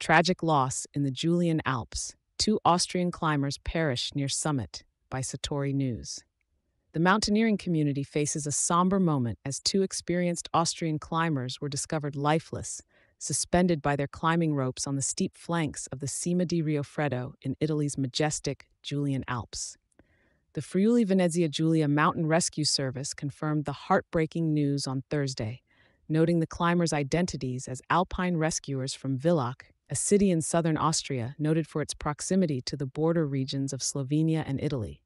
Tragic loss in the Julian Alps. Two Austrian climbers perish near summit by Satori News. The mountaineering community faces a somber moment as two experienced Austrian climbers were discovered lifeless, suspended by their climbing ropes on the steep flanks of the Cima di Rio Freddo in Italy's majestic Julian Alps. The Friuli Venezia Giulia Mountain Rescue Service confirmed the heartbreaking news on Thursday, noting the climbers' identities as Alpine rescuers from Villach, a city in southern Austria noted for its proximity to the border regions of Slovenia and Italy.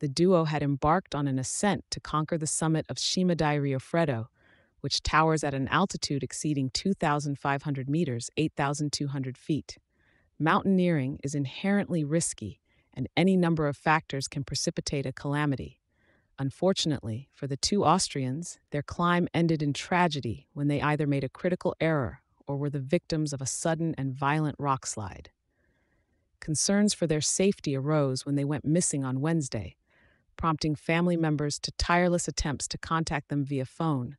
The duo had embarked on an ascent to conquer the summit of Cima di Rio Freddo, which towers at an altitude exceeding 2,500 meters, 8,200 feet. Mountaineering is inherently risky, and any number of factors can precipitate a calamity. Unfortunately, for the two Austrians, their climb ended in tragedy when they either made a critical error or were the victims of a sudden and violent rockslide. Concerns for their safety arose when they went missing on Wednesday, prompting family members to tireless attempts to contact them via phone,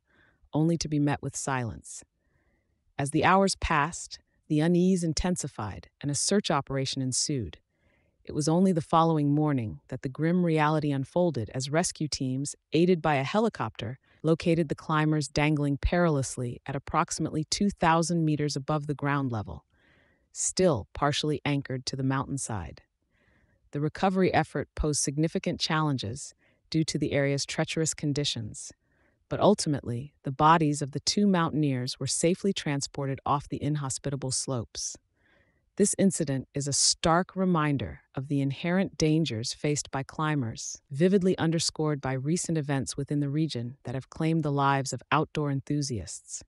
only to be met with silence. As the hours passed, the unease intensified and a search operation ensued. It was only the following morning that the grim reality unfolded as rescue teams, aided by a helicopter, located the climbers dangling perilously at approximately 2,000 meters above the ground level, still partially anchored to the mountainside. The recovery effort posed significant challenges due to the area's treacherous conditions, but ultimately, the bodies of the two mountaineers were safely transported off the inhospitable slopes. This incident is a stark reminder of the inherent dangers faced by climbers, vividly underscored by recent events within the region that have claimed the lives of outdoor enthusiasts.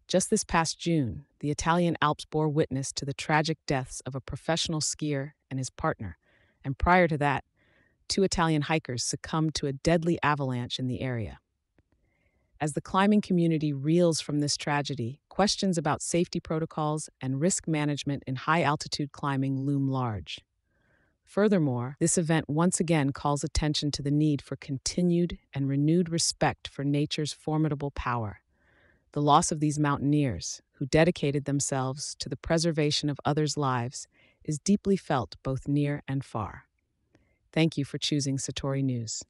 Just this past June, the Italian Alps bore witness to the tragic deaths of a professional skier and his partner, and prior to that, two Italian hikers succumbed to a deadly avalanche in the area. As the climbing community reels from this tragedy, questions about safety protocols and risk management in high-altitude climbing loom large. Furthermore, this event once again calls attention to the need for continued and renewed respect for nature's formidable power. The loss of these mountaineers, who dedicated themselves to the preservation of others' lives, is deeply felt both near and far. Thank you for choosing Satori News.